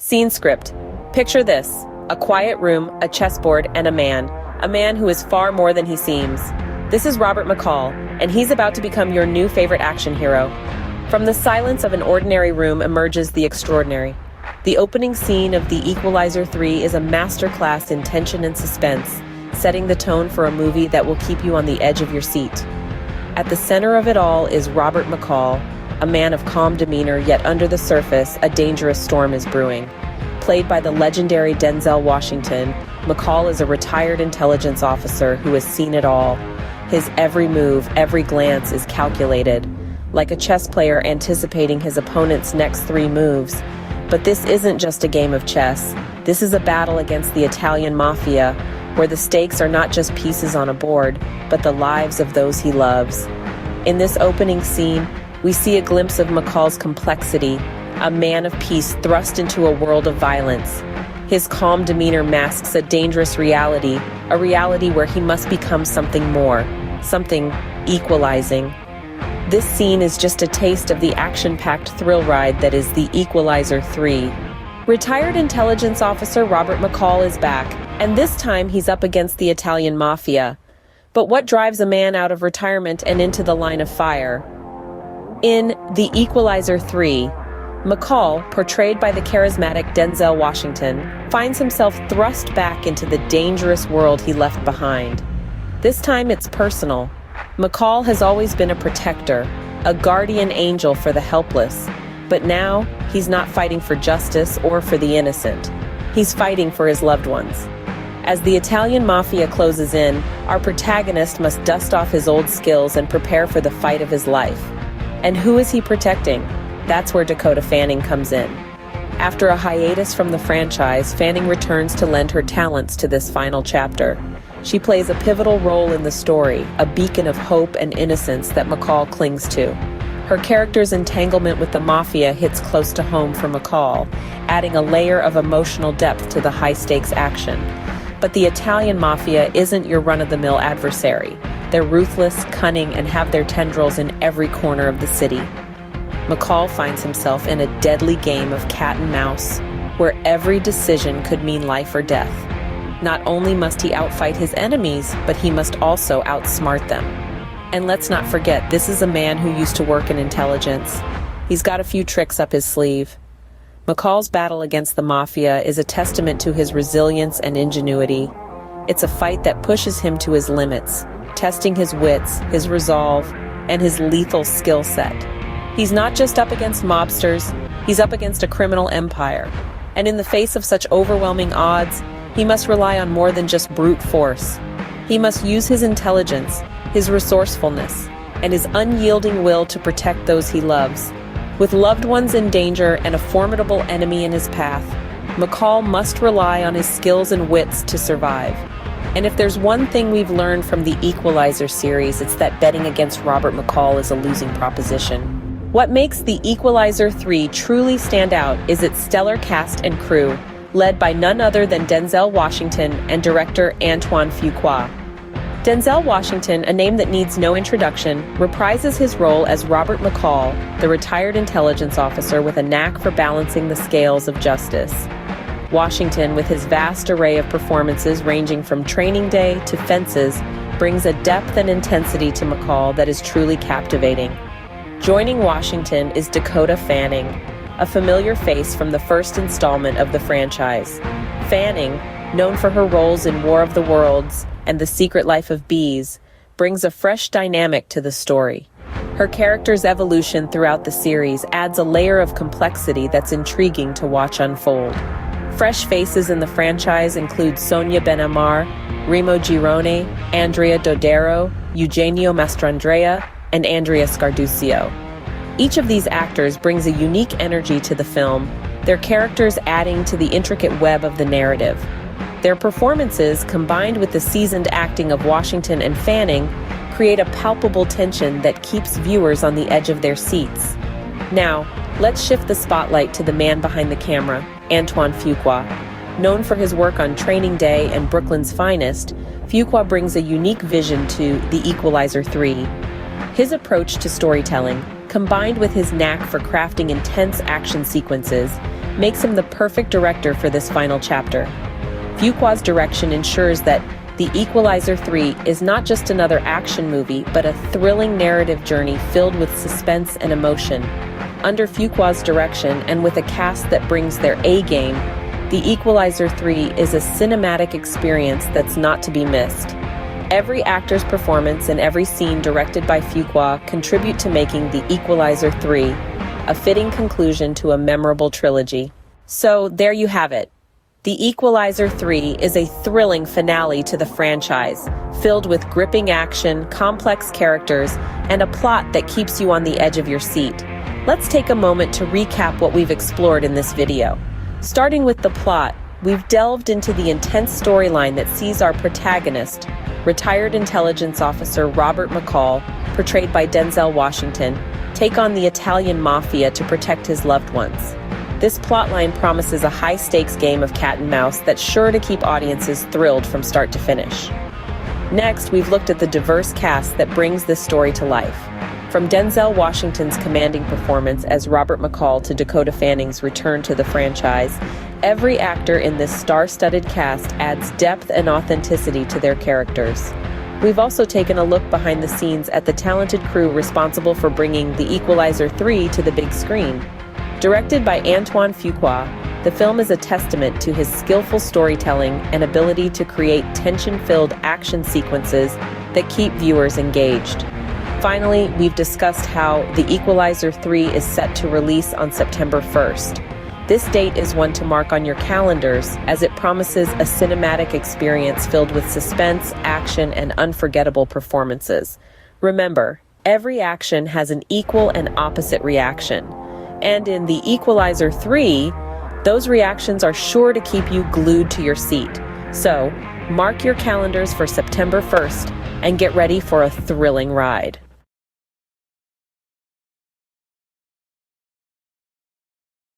Scene script. Picture this: a quiet room, a chessboard, and a man who is far more than he seems. This is Robert McCall, and he's about to become your new favorite action hero. From the silence of an ordinary room emerges the extraordinary. The opening scene of The Equalizer 3 is a masterclass in tension and suspense, setting the tone for a movie that will keep you on the edge of your seat. At the center of it all is Robert McCall, a man of calm demeanor, yet under the surface, a dangerous storm is brewing. Played by the legendary Denzel Washington, McCall is a retired intelligence officer who has seen it all. His every move, every glance is calculated, like a chess player anticipating his opponent's next three moves. But this isn't just a game of chess. This is a battle against the Italian mafia, where the stakes are not just pieces on a board, but the lives of those he loves. In this opening scene, we see a glimpse of McCall's complexity, a man of peace thrust into a world of violence. His calm demeanor masks a dangerous reality, a reality where he must become something more, something equalizing. This scene is just a taste of the action-packed thrill ride that is The Equalizer 3. Retired intelligence officer Robert McCall is back, and this time he's up against the Italian mafia. But what drives a man out of retirement and into the line of fire? In The Equalizer 3, McCall, portrayed by the charismatic Denzel Washington, finds himself thrust back into the dangerous world he left behind. This time it's personal. McCall has always been a protector, a guardian angel for the helpless. But now, he's not fighting for justice or for the innocent. He's fighting for his loved ones. As the Italian mafia closes in, our protagonist must dust off his old skills and prepare for the fight of his life. And who is he protecting? That's where Dakota Fanning comes in. After a hiatus from the franchise, Fanning returns to lend her talents to this final chapter. She plays a pivotal role in the story, a beacon of hope and innocence that McCall clings to. Her character's entanglement with the mafia hits close to home for McCall, adding a layer of emotional depth to the high-stakes action. But the Italian mafia isn't your run-of-the-mill adversary. They're ruthless, cunning, and have their tendrils in every corner of the city. McCall finds himself in a deadly game of cat and mouse, where every decision could mean life or death. Not only must he outfight his enemies, but he must also outsmart them. And let's not forget, this is a man who used to work in intelligence. He's got a few tricks up his sleeve. McCall's battle against the mafia is a testament to his resilience and ingenuity. It's a fight that pushes him to his limits, testing his wits, his resolve, and his lethal skill set. He's not just up against mobsters, he's up against a criminal empire. And in the face of such overwhelming odds, he must rely on more than just brute force. He must use his intelligence, his resourcefulness, and his unyielding will to protect those he loves. With loved ones in danger and a formidable enemy in his path, McCall must rely on his skills and wits to survive. And if there's one thing we've learned from the Equalizer series, it's that betting against Robert McCall is a losing proposition. What makes The Equalizer 3 truly stand out is its stellar cast and crew, led by none other than Denzel Washington and director Antoine Fuqua. Denzel Washington, a name that needs no introduction, reprises his role as Robert McCall, the retired intelligence officer with a knack for balancing the scales of justice. Washington, with his vast array of performances ranging from Training Day to Fences, brings a depth and intensity to McCall that is truly captivating. Joining Washington is Dakota Fanning, a familiar face from the first installment of the franchise. Fanning, known for her roles in War of the Worlds and The Secret Life of Bees, brings a fresh dynamic to the story. Her character's evolution throughout the series adds a layer of complexity that's intriguing to watch unfold. Fresh faces in the franchise include Sonia Benamar, Remo Girone, Andrea Dodero, Eugenio Mastrandrea, and Andrea Scarduzio. Each of these actors brings a unique energy to the film, their characters adding to the intricate web of the narrative. Their performances, combined with the seasoned acting of Washington and Fanning, create a palpable tension that keeps viewers on the edge of their seats. Now, let's shift the spotlight to the man behind the camera, Antoine Fuqua. Known for his work on Training Day and Brooklyn's Finest, Fuqua brings a unique vision to The Equalizer 3. His approach to storytelling, combined with his knack for crafting intense action sequences, makes him the perfect director for this final chapter. Fuqua's direction ensures that The Equalizer 3 is not just another action movie, but a thrilling narrative journey filled with suspense and emotion. Under Fuqua's direction, and with a cast that brings their A-game, The Equalizer 3 is a cinematic experience that's not to be missed. Every actor's performance and every scene directed by Fuqua contribute to making The Equalizer 3 a fitting conclusion to a memorable trilogy. So, there you have it. The Equalizer 3 is a thrilling finale to the franchise, filled with gripping action, complex characters, and a plot that keeps you on the edge of your seat. Let's take a moment to recap what we've explored in this video. Starting with the plot, we've delved into the intense storyline that sees our protagonist, retired intelligence officer Robert McCall, portrayed by Denzel Washington, take on the Italian mafia to protect his loved ones. This plotline promises a high-stakes game of cat and mouse that's sure to keep audiences thrilled from start to finish. Next, we've looked at the diverse cast that brings this story to life. From Denzel Washington's commanding performance as Robert McCall to Dakota Fanning's return to the franchise, every actor in this star-studded cast adds depth and authenticity to their characters. We've also taken a look behind the scenes at the talented crew responsible for bringing The Equalizer 3 to the big screen. Directed by Antoine Fuqua, the film is a testament to his skillful storytelling and ability to create tension-filled action sequences that keep viewers engaged. Finally, we've discussed how The Equalizer 3 is set to release on September 1st. This date is one to mark on your calendars, as it promises a cinematic experience filled with suspense, action, and unforgettable performances. Remember, every action has an equal and opposite reaction. And in The Equalizer 3, those reactions are sure to keep you glued to your seat. So, mark your calendars for September 1st and get ready for a thrilling ride.